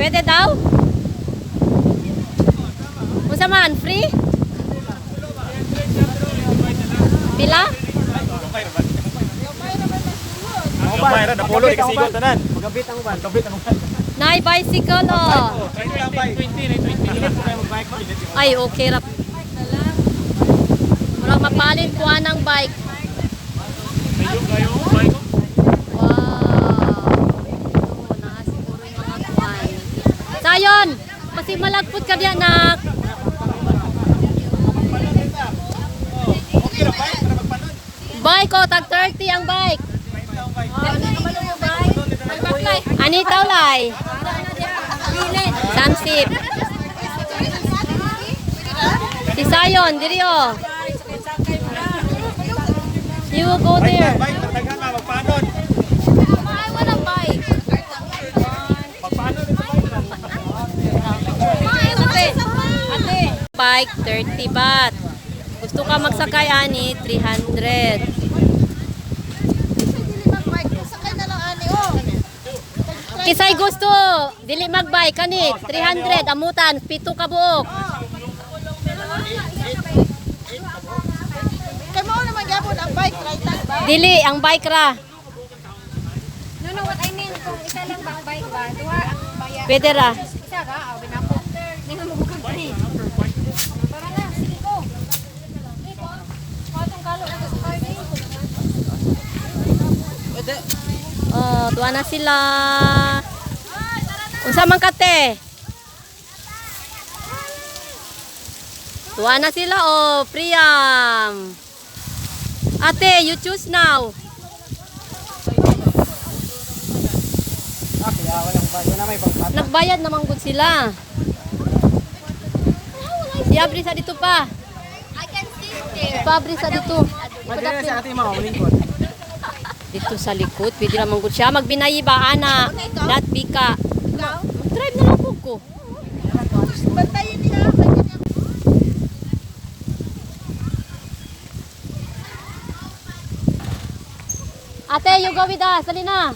Pwede daw? Unsa man, free? Pila? Mayroon na pulo di kasigot tanan. Magabit ang uban. Nay bicycle oh. Ay okay ra. Murag mapalin kuha ng bike. Wow. Nakasiguro yung mga kuhan. Sayon, kasi malagpot ka diyan nak. Bike ko, tag 30 ang bike. Ani taulay? Samsip. Si Sayon, diri oh. You will go there. Bike 30 baht. Gusto ka magsakay ani 300. Kisay gusto, dili magbike kani 300 amutan pito ka buok. Kay mo naman gyapon ang bike right ba? Dili ang bike ra. No, what I mean kung isa lang ba ang bike ba? Duha ang baya. Pwede ra. Isa ka, binako. Ningon mo bukang free. Para na, sige ko. Ito, patong kalo na sa party. Pwede. Oh, tuwa na sila. Unsa man kate? Tuwa na sila oh, Priam. Ate, you choose now. Nagbayad naman gud sila. Si Abri sa dito pa. I can sit there. Si Abri sa dito. Madala sa ating mga lingkod. Dito sa likod, pwede naman gud siya magbinayi ba ana. Not bika. Drive na lang po ko. Bantayin niya. Ate, you go with us. Dali na.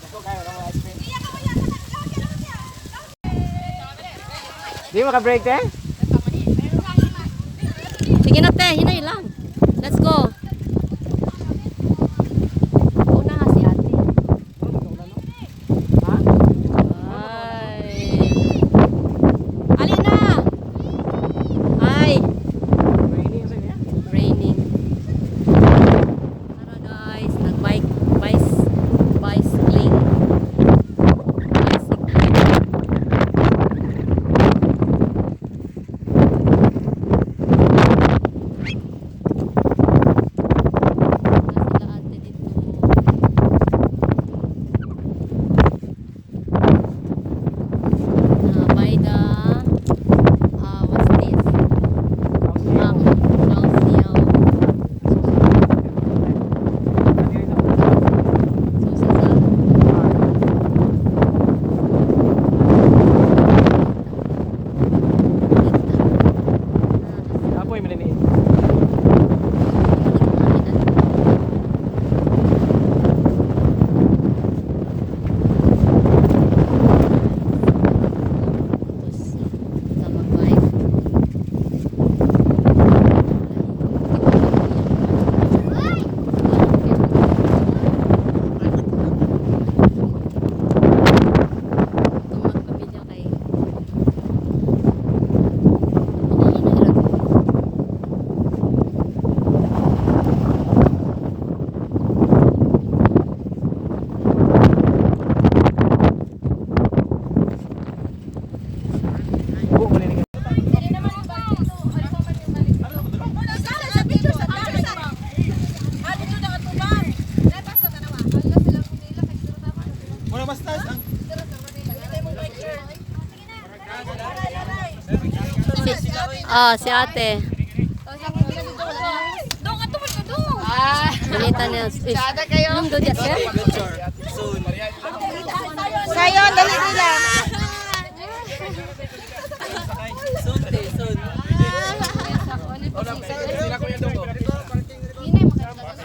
Di maka-break te? Sige na te, hinay lang. Let's go. Una nga si ate. Ha? Ay. Alina! Ay, Raining sa niya. raining. Tara guys, nag-bike, bicycling. Bicycling. Sila ate dito. By the what's this? Calcium. Apoy mo nini. Buo mo nini. Muna mas taas ang Si ate. Dong ka tumol ka dong. Balita niya. Sada kayo. Anong doon yan, sir? Sayon, dali nila.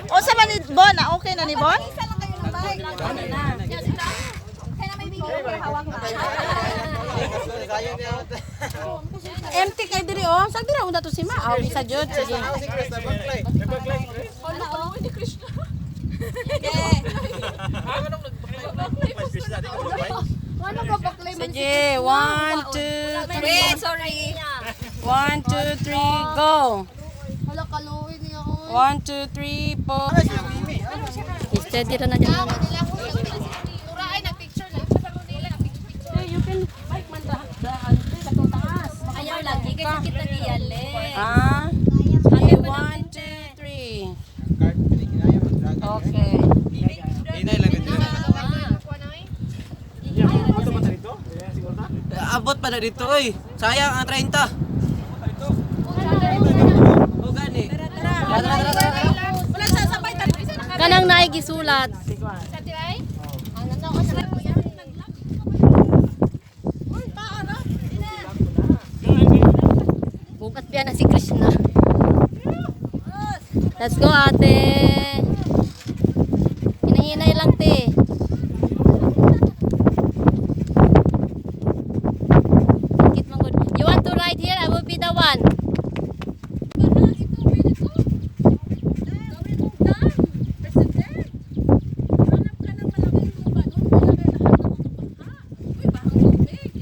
O sa man ni Bon, okay na ni Bon? Isa lang kayo ng bike. Kaya na may bigay ko hawak na. Empty kay diri oh. Sa diri una to si Ma. Aw isa jud sige. Ano ba baklay man? Sige, 1 2 Wait, sorry. 1 2 3 go. Wala kaluwi niya ako. 1 2 3 4. Steady ra na dyan. Turaay na picture lang. Sa paro nila picture. You can bike man daan sa taas. Ayaw lagi kasi kita giyali. Ah. Okay, 1 2 3. Okay. Abot pa na dito oy. Sayang ang 30. O gani. Wala sasabay tali. Kanang naigisulat. Sa tiray? Bukat piya na si Krishna. Let's go ate. Hinay-hinay lang te. Kit manggod. You want to ride here? I will be the one.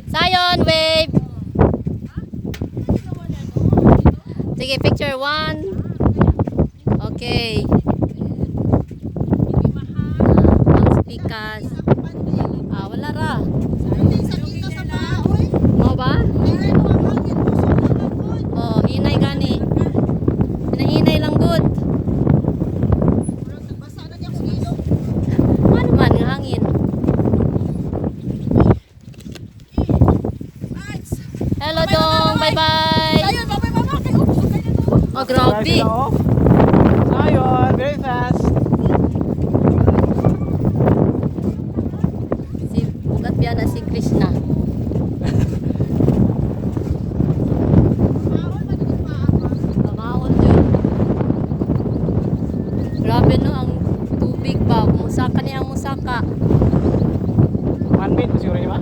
Sayon, wave. Sige, picture 1. Okay. Ang speakers. Wala ra. Mo ba? Oh, hinay gani. Hinay lang good. Ano man nga hangin? Hello dong, bye-bye. Oh, grabe. Ayun, very fast. Si bukat biya na si Krishna. Pamahon yun. Grabe no, ang tubig ba? Musaka niya ang musaka. 1 minute siguro ni ba?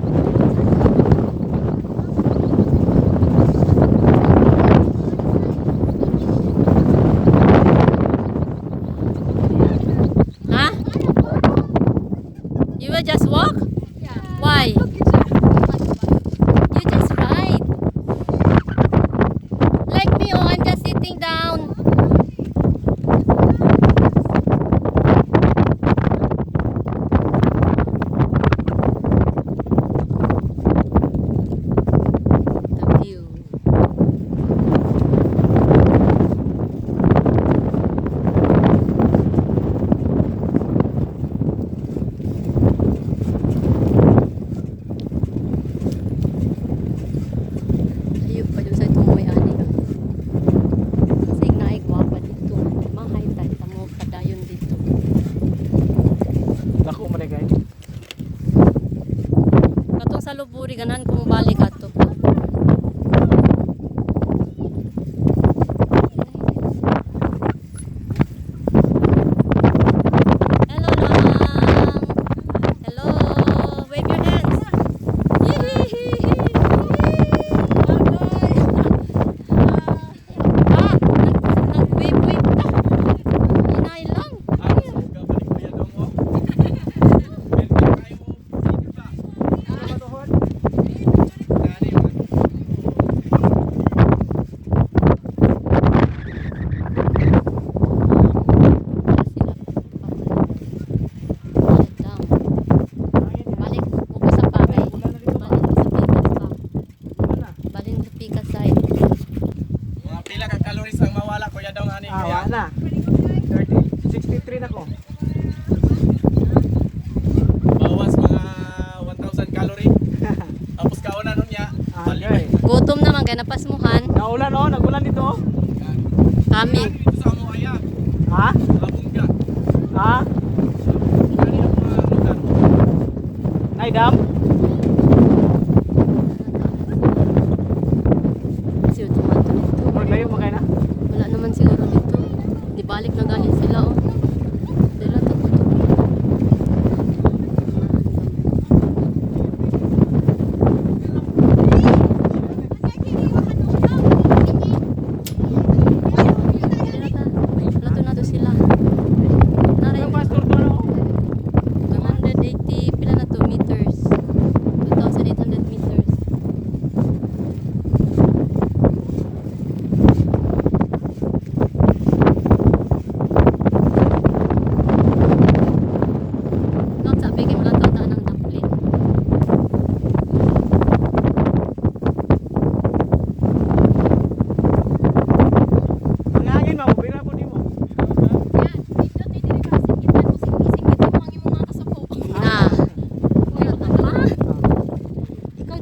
Ha? You will just walk? Why? You just ride. Like me, oh, I'm just sitting down. The view. Ayun pa doon sa tumoy ani ka. Sig na ay gwapa dito. Mahay tay tamo kadayon dito. Dako man guys. Katong sa luburi ganan kung balik ato. Hello lang. Hello. Wave your hands. Nag-wave ka. Hinay lang. Balik ko sa bagay. Balik sa pikas side. Mga pila ka calories ang mawala kuya daw ani Wala na. 30, 63 na ko. Bawas mga 1,000 calorie. Tapos kauna nun niya. Okay. Gutom naman kaya napasmuhan. Naulan oh, nagulan dito oh. Kami. Dito sa amo aya. Ha? Labungga. Ha? Ani ang mga lugar. Naidam? Sino tumato dito? Maglayo mo kayo na? Wala naman siguro dito. Di balik na galing sila oh. Dila to.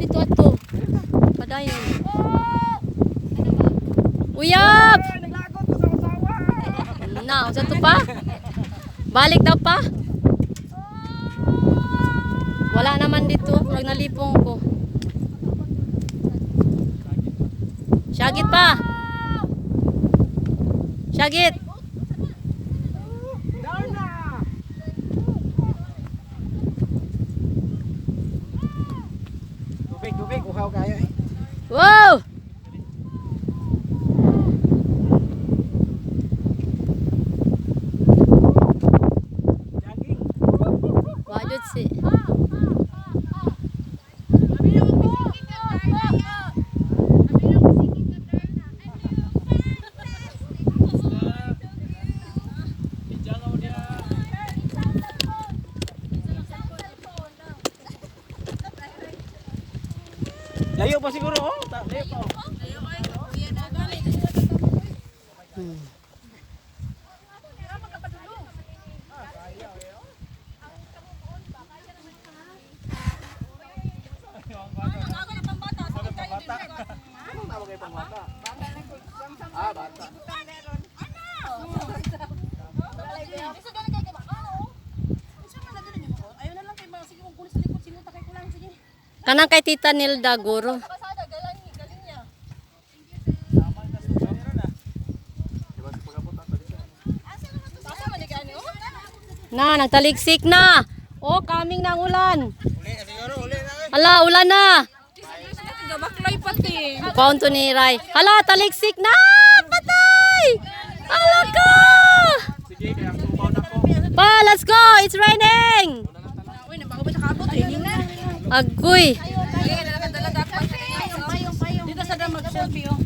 dito ato. Padayon. Uyab! Na, unsa to pa? Balik daw pa? Wala naman dito. Pag nalipong ko. Syagit pa. Syagit. Tubig, uhaw kayo eh. Wow! Wajud si. Layo pa siguro, oh. Layo pa, oh. Kanang kay Tita Nilda Guro. Na, nagtaligsik na. Oh, coming na ang ulan. Hala, ulan na. Baklay pati. Paunto ni Ray. Hala, taligsik na. Patay! Hala ka! Sige, kaya tumaw na ko. Pa, let's go. It's raining. Uy, nabago ba sa kabot? Raining na. Agoy. Dito sa dam mag-selfie oh.